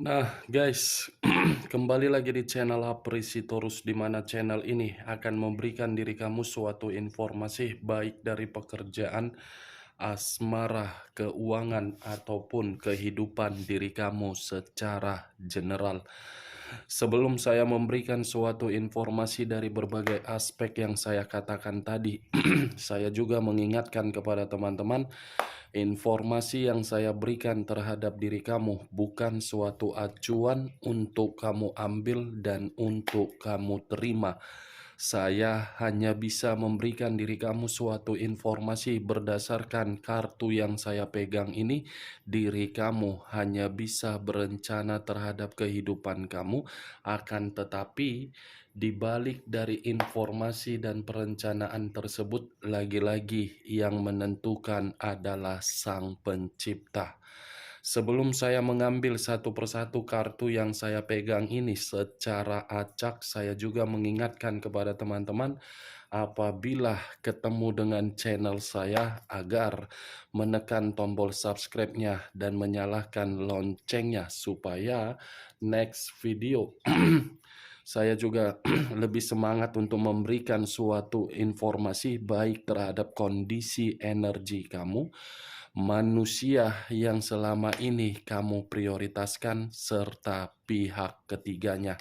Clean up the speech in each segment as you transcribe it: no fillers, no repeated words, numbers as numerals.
Nah, guys, kembali lagi di channel Aprisitorus, di mana channel ini akan memberikan diri kamu suatu informasi baik dari pekerjaan, asmara, keuangan, ataupun kehidupan diri kamu secara general. Sebelum saya memberikan suatu informasi dari berbagai aspek yang saya katakan tadi, saya juga mengingatkan kepada teman-teman, informasi yang saya berikan terhadap diri kamu bukan suatu acuan untuk kamu ambil dan untuk kamu terima. Saya hanya bisa memberikan diri kamu suatu informasi berdasarkan kartu yang saya pegang ini. Diri kamu hanya bisa berencana terhadap kehidupan kamu, akan tetapi di balik dari informasi dan perencanaan tersebut, lagi-lagi yang menentukan adalah Sang Pencipta. Sebelum saya mengambil satu persatu kartu yang saya pegang ini secara acak, saya juga mengingatkan kepada teman-teman, apabila ketemu dengan channel saya, agar menekan tombol subscribe-nya dan menyalakan loncengnya supaya next video saya juga lebih semangat untuk memberikan suatu informasi baik terhadap kondisi energi kamu, manusia yang selama ini kamu prioritaskan, serta pihak ketiganya.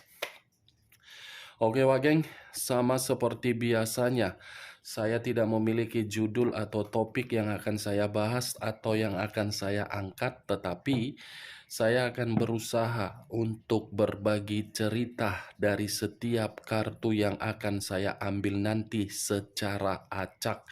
Oke Wageng, sama seperti biasanya, saya tidak memiliki judul atau topik yang akan saya bahas atau yang akan saya angkat, tetapi saya akan berusaha untuk berbagi cerita dari setiap kartu yang akan saya ambil nanti secara acak.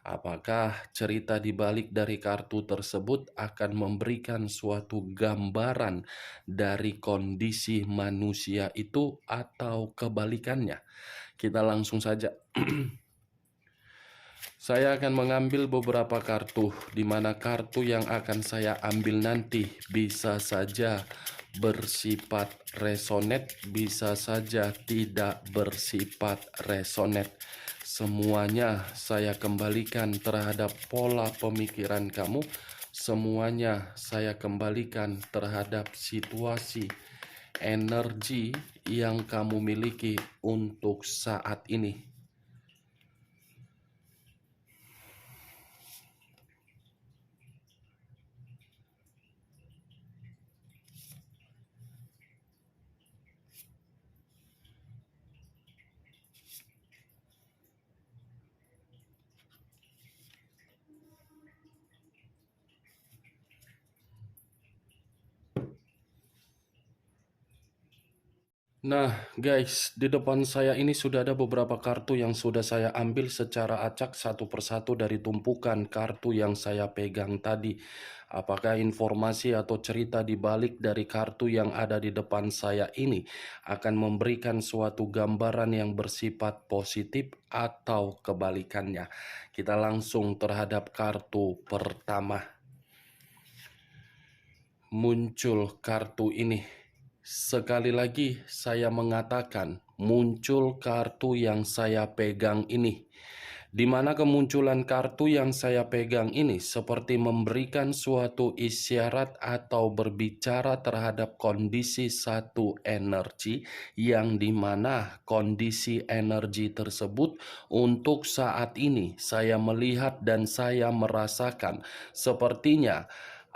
Apakah cerita di balik dari kartu tersebut akan memberikan suatu gambaran dari kondisi manusia itu atau kebalikannya? Kita langsung saja. Saya akan mengambil beberapa kartu, di mana kartu yang akan saya ambil nanti bisa saja bersifat resonet, bisa saja tidak bersifat resonet. Semuanya saya kembalikan terhadap pola pemikiran kamu. Semuanya saya kembalikan terhadap situasi energi yang kamu miliki untuk saat ini. Nah, guys, di depan saya ini sudah ada beberapa kartu yang sudah saya ambil secara acak satu persatu dari tumpukan kartu yang saya pegang tadi. Apakah informasi atau cerita di balik dari kartu yang ada di depan saya ini akan memberikan suatu gambaran yang bersifat positif atau kebalikannya? Kita langsung terhadap kartu pertama. Muncul kartu ini. Sekali lagi saya mengatakan, muncul kartu yang saya pegang ini. Di mana kemunculan kartu yang saya pegang ini seperti memberikan suatu isyarat atau berbicara terhadap kondisi satu energi, yang dimana kondisi energi tersebut untuk saat ini saya melihat dan saya merasakan sepertinya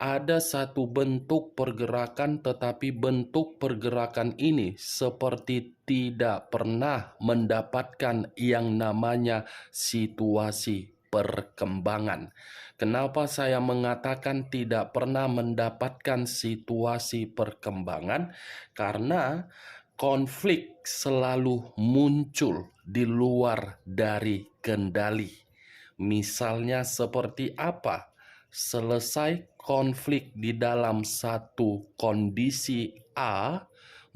ada satu bentuk pergerakan, tetapi bentuk pergerakan ini seperti tidak pernah mendapatkan yang namanya situasi perkembangan. Kenapa saya mengatakan tidak pernah mendapatkan situasi perkembangan? Karena konflik selalu muncul di luar dari kendali. Misalnya seperti apa? Selesai konflik di dalam satu kondisi A,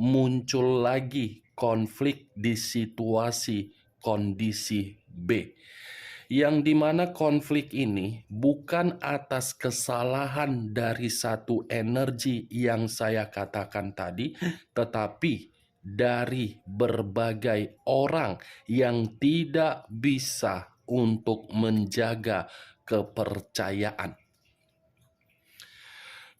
muncul lagi konflik di situasi kondisi B. Yang dimana konflik ini bukan atas kesalahan dari satu energi yang saya katakan tadi, tetapi dari berbagai orang yang tidak bisa untuk menjaga kepercayaan.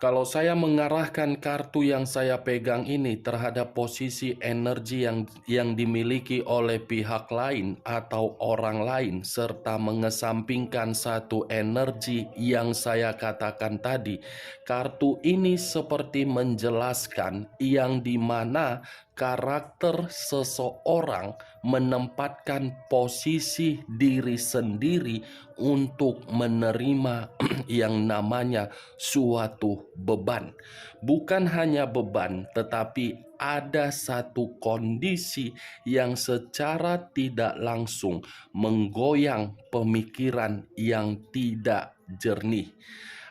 Kalau saya mengarahkan kartu yang saya pegang ini terhadap posisi energi yang dimiliki oleh pihak lain atau orang lain, serta mengesampingkan satu energi yang saya katakan tadi, kartu ini seperti menjelaskan yang dimana karakter seseorang menempatkan posisi diri sendiri untuk menerima yang namanya suatu beban. Bukan hanya beban, tetapi ada satu kondisi yang secara tidak langsung menggoyang pemikiran yang tidak jernih.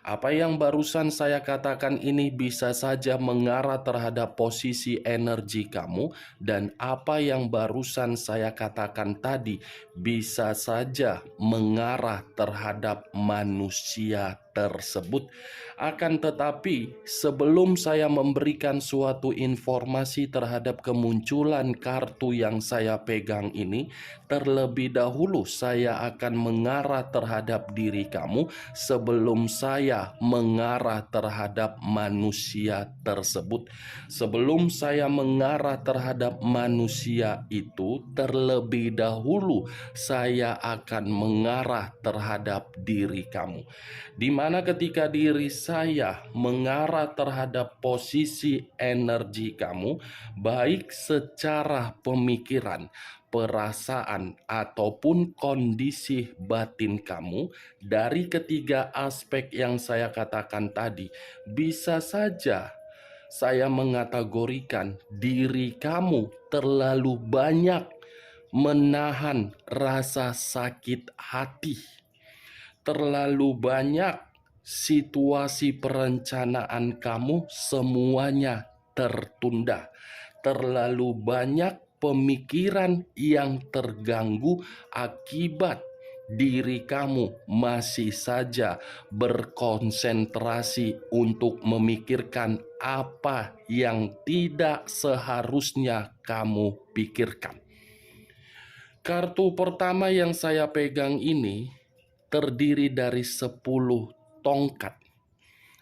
Apa yang barusan saya katakan ini bisa saja mengarah terhadap posisi energi kamu, dan apa yang barusan saya katakan tadi bisa saja mengarah terhadap manusia tersebut. Akan tetapi, sebelum saya memberikan suatu informasi terhadap kemunculan kartu yang saya pegang ini, terlebih dahulu saya akan mengarah terhadap diri kamu sebelum saya mengarah terhadap manusia tersebut. Sebelum saya mengarah terhadap manusia itu, terlebih dahulu saya akan mengarah terhadap diri kamu. Di mana ketika diri saya mengarah terhadap posisi energi kamu, baik secara pemikiran, perasaan, ataupun kondisi batin kamu, dari ketiga aspek yang saya katakan tadi, bisa saja saya mengategorikan diri kamu terlalu banyak menahan rasa sakit hati, terlalu banyak situasi perencanaan kamu semuanya tertunda, terlalu banyak pemikiran yang terganggu akibat diri kamu masih saja berkonsentrasi untuk memikirkan apa yang tidak seharusnya kamu pikirkan. Kartu pertama yang saya pegang ini terdiri dari 10 tongkat,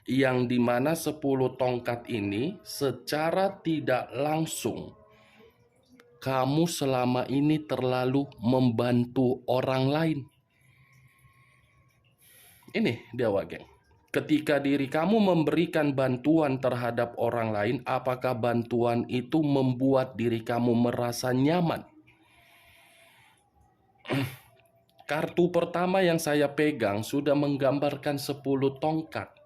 yang dimana 10 tongkat ini secara tidak langsung kamu selama ini terlalu membantu orang lain. Ini dia geng. Ketika diri kamu memberikan bantuan terhadap orang lain, apakah bantuan itu membuat diri kamu merasa nyaman? Kartu pertama yang saya pegang sudah menggambarkan 10 tongkat.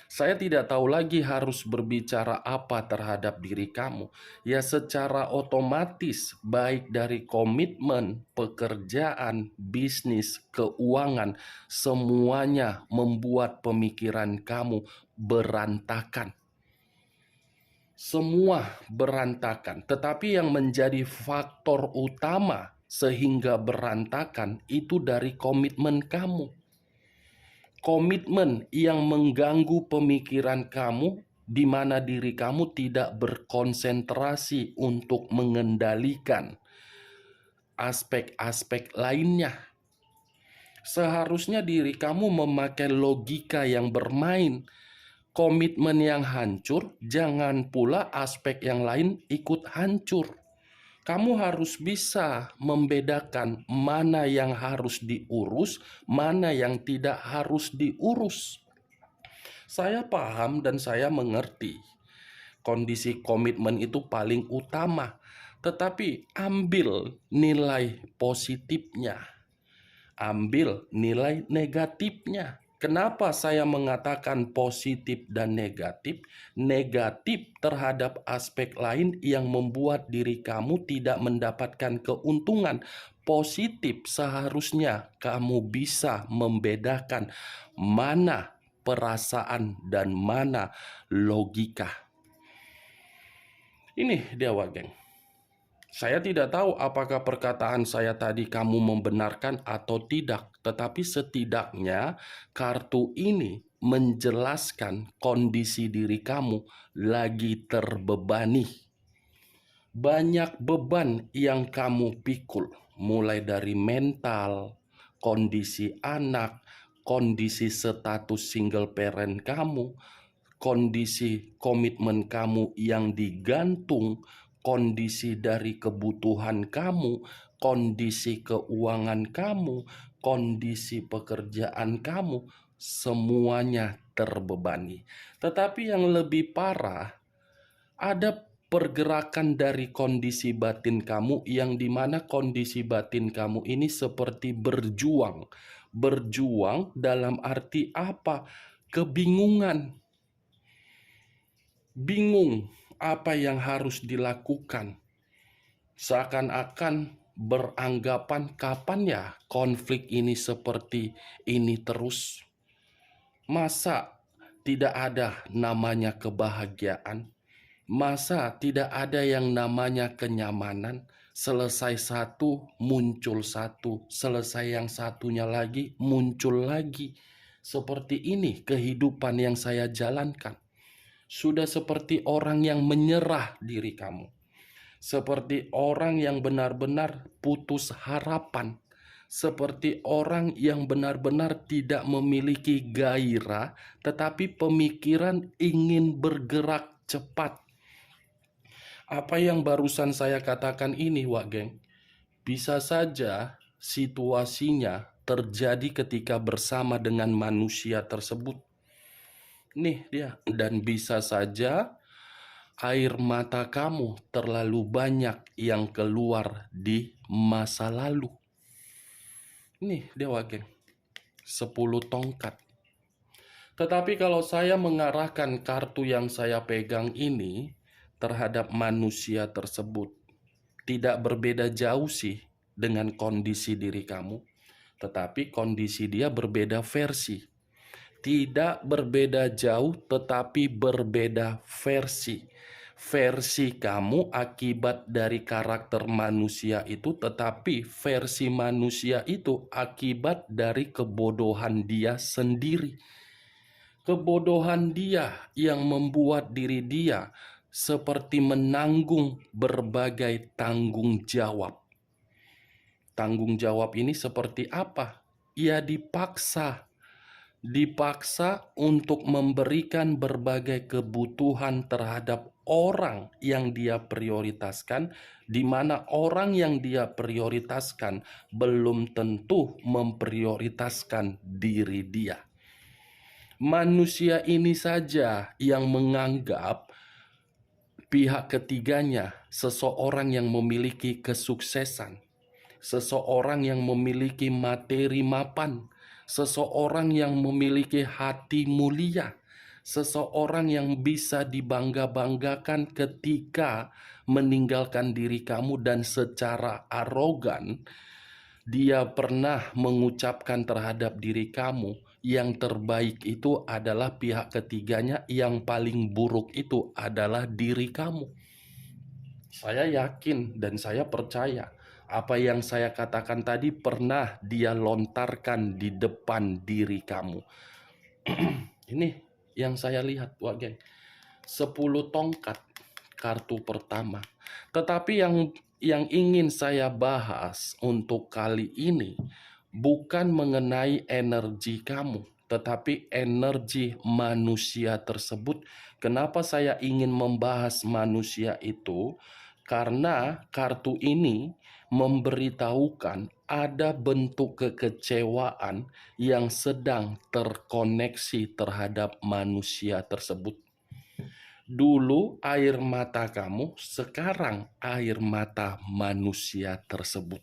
Saya tidak tahu lagi harus berbicara apa terhadap diri kamu. Ya, secara otomatis baik dari komitmen, pekerjaan, bisnis, keuangan, semuanya membuat pemikiran kamu berantakan. Semua berantakan, tetapi yang menjadi faktor utama sehingga berantakan itu dari komitmen kamu. Komitmen yang mengganggu pemikiran kamu, di mana diri kamu tidak berkonsentrasi untuk mengendalikan aspek-aspek lainnya. Seharusnya diri kamu memakai logika yang bermain. Komitmen yang hancur, jangan pula aspek yang lain ikut hancur. Kamu harus bisa membedakan mana yang harus diurus, mana yang tidak harus diurus. Saya paham dan saya mengerti kondisi komitmen itu paling utama, tetapi ambil nilai positifnya, ambil nilai negatifnya. Kenapa saya mengatakan positif dan negatif? Negatif terhadap aspek lain yang membuat diri kamu tidak mendapatkan keuntungan. Positif seharusnya kamu bisa membedakan mana perasaan dan mana logika. Ini dia geng. Saya tidak tahu apakah perkataan saya tadi kamu membenarkan atau tidak, tetapi setidaknya kartu ini menjelaskan kondisi diri kamu lagi terbebani. Banyak beban yang kamu pikul, mulai dari mental, kondisi anak, kondisi status single parent kamu, kondisi komitmen kamu yang digantung, kondisi dari kebutuhan kamu, kondisi keuangan kamu, kondisi pekerjaan kamu, semuanya terbebani. Tetapi yang lebih parah, ada pergerakan dari kondisi batin kamu yang dimana kondisi batin kamu ini seperti berjuang. Berjuang dalam arti apa? Kebingungan. Bingung apa yang harus dilakukan. Seakan-akan beranggapan kapan ya konflik ini seperti ini terus. Masa tidak ada namanya kebahagiaan? Masa tidak ada yang namanya kenyamanan? Selesai satu, muncul satu. Selesai yang satunya lagi, muncul lagi. Seperti ini kehidupan yang saya jalankan. Sudah seperti orang yang menyerah diri kamu. Seperti orang yang benar-benar putus harapan. Seperti orang yang benar-benar tidak memiliki gairah, tetapi pemikiran ingin bergerak cepat. Apa yang barusan saya katakan ini, Wak Geng, bisa saja situasinya terjadi ketika bersama dengan manusia tersebut. Nih dia, dan bisa saja air mata kamu terlalu banyak yang keluar di masa lalu. Nih dia, Wak Geng, 10 tongkat. Tetapi kalau saya mengarahkan kartu yang saya pegang ini terhadap manusia tersebut, tidak berbeda jauh sih dengan kondisi diri kamu, tetapi kondisi dia berbeda versi. Tidak berbeda jauh, tetapi berbeda versi. Versi kamu akibat dari karakter manusia itu, tetapi versi manusia itu akibat dari kebodohan dia sendiri. Kebodohan dia yang membuat diri dia seperti menanggung berbagai tanggung jawab. Tanggung jawab ini seperti apa? Ia dipaksa untuk memberikan berbagai kebutuhan terhadap orang yang dia prioritaskan, di mana orang yang dia prioritaskan belum tentu memprioritaskan diri dia. Manusia ini saja yang menganggap pihak ketiganya seseorang yang memiliki kesuksesan, seseorang yang memiliki materi mapan, seseorang yang memiliki hati mulia, seseorang yang bisa dibangga-banggakan ketika meninggalkan diri kamu, dan secara arogan dia pernah mengucapkan terhadap diri kamu, yang terbaik itu adalah pihak ketiganya, yang paling buruk itu adalah diri kamu. Saya yakin dan saya percaya apa yang saya katakan tadi pernah dia lontarkan di depan diri kamu. Ini yang saya lihat, Wak Geng. 10 tongkat, kartu pertama. Tetapi yang ingin saya bahas untuk kali ini bukan mengenai energi kamu, tetapi energi manusia tersebut. Kenapa saya ingin membahas manusia itu? Karena kartu ini memberitahukan ada bentuk kekecewaan yang sedang terkoneksi terhadap manusia tersebut. Dulu air mata kamu, sekarang air mata manusia tersebut.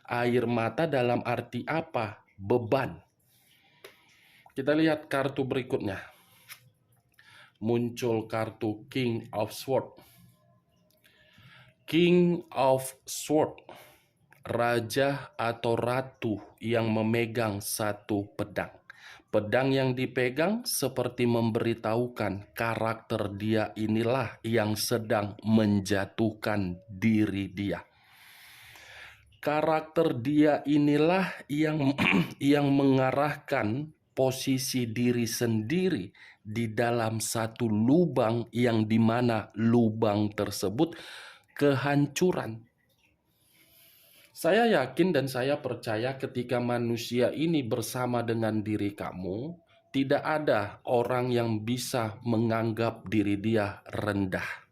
Air mata dalam arti apa? Beban. Kita lihat kartu berikutnya. Muncul kartu King of Swords. King of Swords, raja atau ratu yang memegang satu pedang. Pedang yang dipegang seperti memberitahukan karakter dia inilah yang sedang menjatuhkan diri dia. Karakter dia inilah yang mengarahkan posisi diri sendiri di dalam satu lubang, yang dimana lubang tersebut kehancuran. Saya yakin dan saya percaya ketika manusia ini bersama dengan diri kamu, Tidak ada orang yang bisa menganggap diri dia rendah.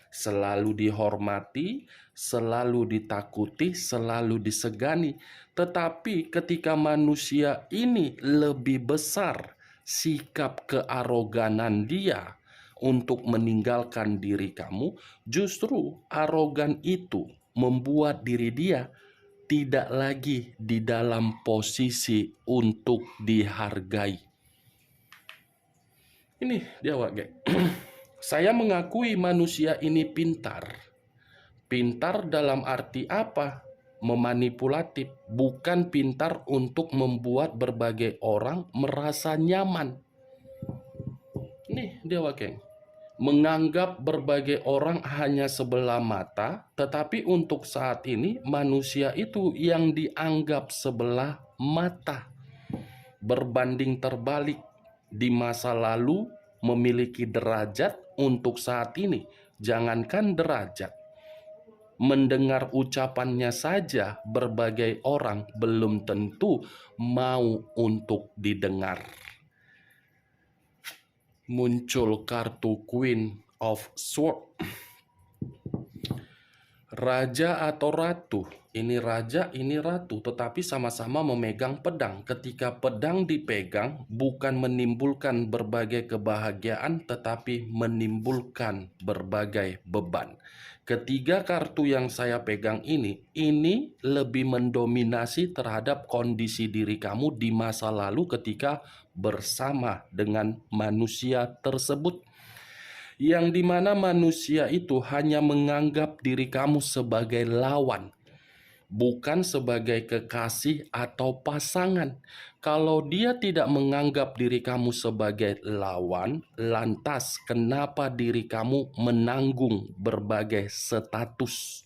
Selalu dihormati, selalu ditakuti, selalu disegani. Tetapi ketika manusia ini lebih besar sikap kearoganan dia untuk meninggalkan diri kamu, justru arogan itu membuat diri dia tidak lagi di dalam posisi untuk dihargai. Ini dia Wage. Saya mengakui manusia ini pintar. Pintar dalam arti apa? Memanipulatif, bukan pintar untuk membuat berbagai orang merasa nyaman. Nih dia Wage. Menganggap berbagai orang hanya sebelah mata, tetapi untuk saat ini manusia itu yang dianggap sebelah mata. Berbanding terbalik, di masa lalu memiliki derajat, untuk saat ini jangankan derajat, mendengar ucapannya saja berbagai orang belum tentu mau untuk didengar. Muncul kartu Queen of Swords. Raja atau ratu, ini raja, ini ratu, tetapi sama-sama memegang pedang. Ketika pedang dipegang, bukan menimbulkan berbagai kebahagiaan, tetapi menimbulkan berbagai beban. Ketiga kartu yang saya pegang ini lebih mendominasi terhadap kondisi diri kamu di masa lalu ketika bersama dengan manusia tersebut. Yang dimana manusia itu hanya menganggap diri kamu sebagai lawan, bukan sebagai kekasih atau pasangan. Kalau dia tidak menganggap diri kamu sebagai lawan, lantas kenapa diri kamu menanggung berbagai status?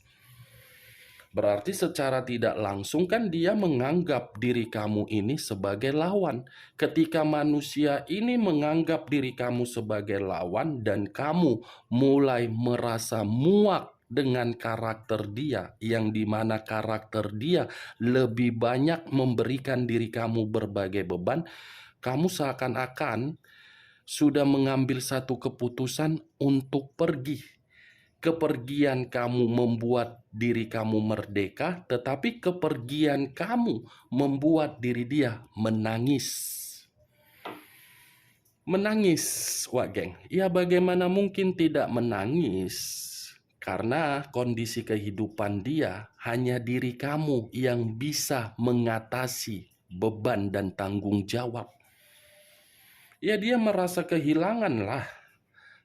Berarti secara tidak langsung kan dia menganggap diri kamu ini sebagai lawan. Ketika manusia ini menganggap diri kamu sebagai lawan dan kamu mulai merasa muak dengan karakter dia, yang dimana karakter dia lebih banyak memberikan diri kamu berbagai beban, kamu seakan-akan sudah mengambil satu keputusan untuk pergi. Kepergian kamu membuat diri kamu merdeka, tetapi kepergian kamu membuat diri dia menangis. Menangis, Wak Geng. Ya bagaimana mungkin tidak menangis? Karena kondisi kehidupan dia hanya diri kamu yang bisa mengatasi beban dan tanggung jawab. Ya dia merasa kehilangan lah.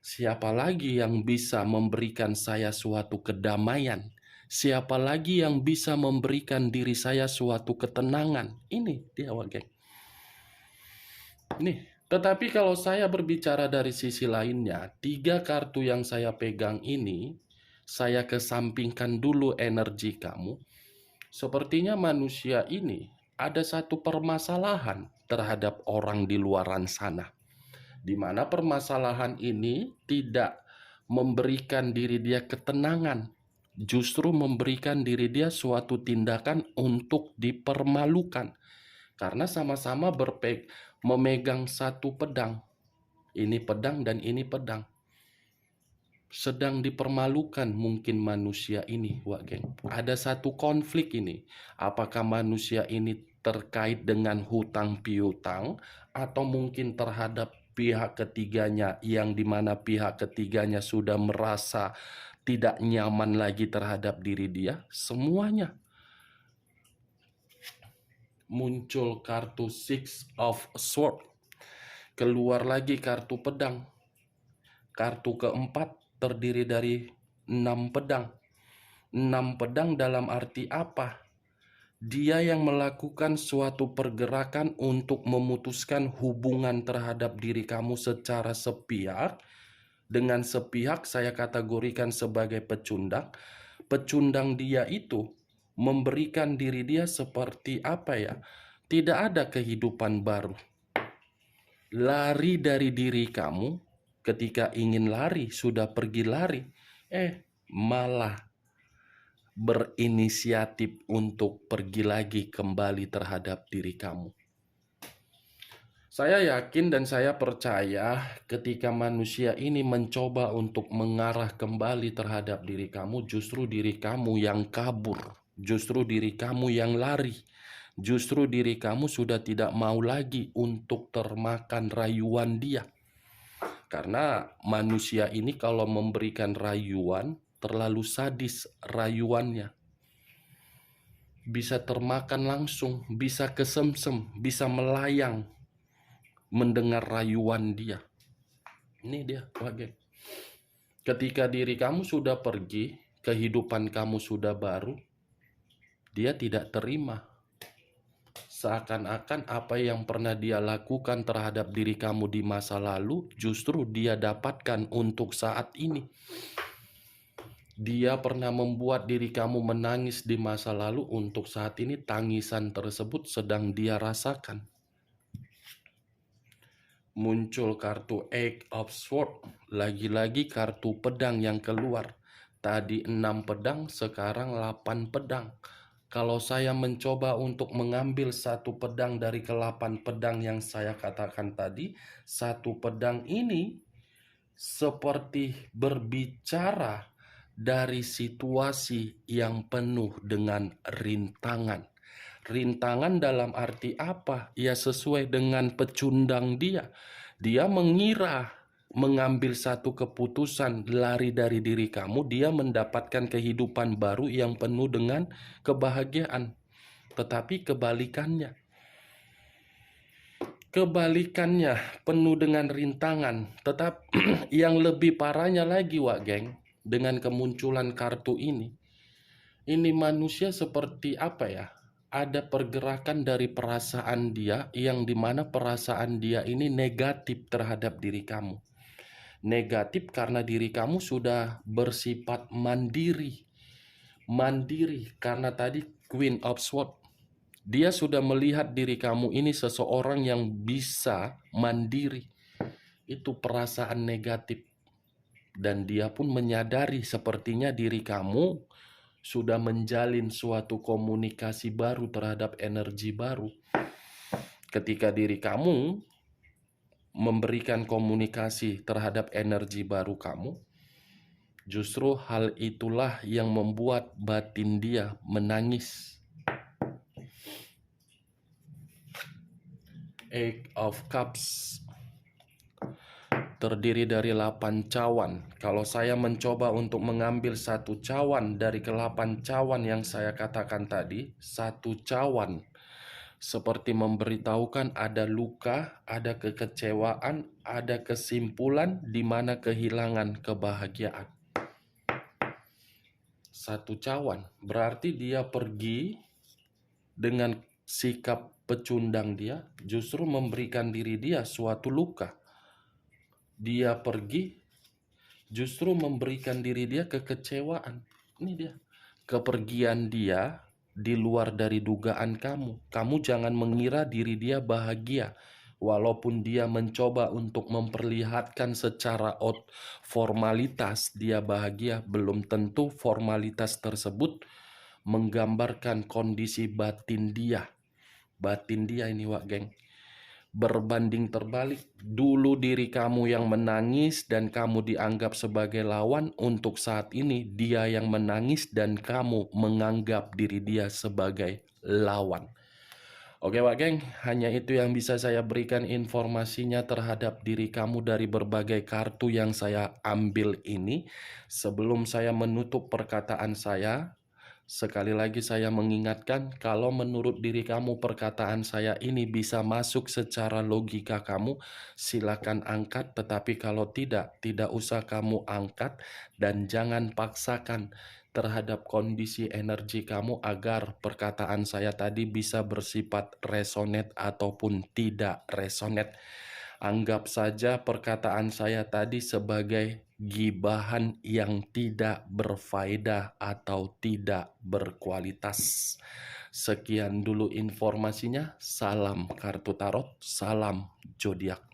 Siapa lagi yang bisa memberikan saya suatu kedamaian? Siapa lagi yang bisa memberikan diri saya suatu ketenangan? Ini dia Wak Geng. Nih, tetapi kalau saya berbicara dari sisi lainnya, tiga kartu yang saya pegang ini, saya kesampingkan dulu energi kamu. Sepertinya manusia ini ada satu permasalahan terhadap orang di luaran sana, di mana permasalahan ini tidak memberikan diri dia ketenangan, justru memberikan diri dia suatu tindakan untuk dipermalukan. Karena sama-sama memegang satu pedang. Ini pedang dan ini pedang. Sedang dipermalukan mungkin manusia ini, Wak Geng. Ada satu konflik ini. Apakah manusia ini terkait dengan hutang piutang atau mungkin terhadap pihak ketiganya, yang dimana pihak ketiganya sudah merasa tidak nyaman lagi terhadap diri dia? Semuanya. Muncul kartu Six of Swords. Keluar lagi kartu pedang. Kartu keempat terdiri dari 6 pedang. 6 pedang dalam arti apa? Dia yang melakukan suatu pergerakan untuk memutuskan hubungan terhadap diri kamu secara sepihak. Dengan sepihak saya kategorikan sebagai pecundang. Pecundang dia itu memberikan diri dia seperti apa ya? Tidak ada kehidupan baru. Lari dari diri kamu, ketika ingin lari sudah pergi lari. Malah berinisiatif untuk pergi lagi kembali terhadap diri kamu. Saya yakin dan saya percaya ketika manusia ini mencoba untuk mengarah kembali terhadap diri kamu, justru diri kamu yang kabur, justru diri kamu yang lari, justru diri kamu sudah tidak mau lagi untuk termakan rayuan dia. Karena manusia ini kalau memberikan rayuan, terlalu sadis rayuannya. Bisa termakan langsung, bisa kesemsem, bisa melayang mendengar rayuan dia. Ini dia, bagian. Ketika diri kamu sudah pergi, kehidupan kamu sudah baru, dia tidak terima. Seakan-akan apa yang pernah dia lakukan terhadap diri kamu di masa lalu, justru dia dapatkan untuk saat ini. Dia pernah membuat diri kamu menangis di masa lalu, untuk saat ini tangisan tersebut sedang dia rasakan. Muncul kartu Eight of Swords, lagi-lagi kartu pedang yang keluar. Tadi 6 pedang, sekarang 8 pedang. Kalau saya mencoba untuk mengambil satu pedang dari ke-8 pedang yang saya katakan tadi, satu pedang ini seperti berbicara dari situasi yang penuh dengan rintangan. Rintangan dalam arti apa? Ya sesuai dengan pecundang dia. Dia mengira mengambil satu keputusan lari dari diri kamu, dia mendapatkan kehidupan baru yang penuh dengan kebahagiaan. Tetapi kebalikannya. Kebalikannya penuh dengan rintangan. Tetap yang lebih parahnya lagi, Wak Geng, dengan kemunculan kartu ini. Ini manusia seperti apa ya? Ada pergerakan dari perasaan dia yang dimana perasaan dia ini negatif terhadap diri kamu. Negatif karena diri kamu sudah bersifat mandiri. Mandiri karena tadi Queen of Swords. Dia sudah melihat diri kamu ini seseorang yang bisa mandiri. Itu perasaan negatif. Dan dia pun menyadari sepertinya diri kamu sudah menjalin suatu komunikasi baru terhadap energi baru. Ketika diri kamu memberikan komunikasi terhadap energi baru kamu, justru hal itulah yang membuat batin dia menangis. Eight of Cups terdiri dari 8 cawan. Kalau saya mencoba untuk mengambil satu cawan dari ke-8 cawan yang saya katakan tadi, satu cawan seperti memberitahukan ada luka, ada kekecewaan, ada kesimpulan di mana kehilangan kebahagiaan. Satu cawan berarti dia pergi dengan sikap pecundang dia, justru memberikan diri dia suatu luka. Dia pergi justru memberikan diri dia kekecewaan. Ini dia. Kepergian dia di luar dari dugaan kamu. Kamu jangan mengira diri dia bahagia. Walaupun dia mencoba untuk memperlihatkan secara formalitas dia bahagia, belum tentu formalitas tersebut menggambarkan kondisi batin dia. Batin dia ini, Wak Geng. Berbanding terbalik, dulu diri kamu yang menangis dan kamu dianggap sebagai lawan, untuk saat ini dia yang menangis dan kamu menganggap diri dia sebagai lawan. Oke Wak Geng, hanya itu yang bisa saya berikan informasinya terhadap diri kamu dari berbagai kartu yang saya ambil ini. Sebelum saya menutup perkataan saya, sekali lagi saya mengingatkan, kalau menurut diri kamu perkataan saya ini bisa masuk secara logika kamu, silakan angkat. Tetapi kalau tidak usah kamu angkat, dan jangan paksakan terhadap kondisi energi kamu agar perkataan saya tadi bisa bersifat resonate ataupun tidak resonate. Anggap saja perkataan saya tadi sebagai gibahan yang tidak berfaedah atau tidak berkualitas. Sekian dulu informasinya. Salam kartu tarot, salam zodiak.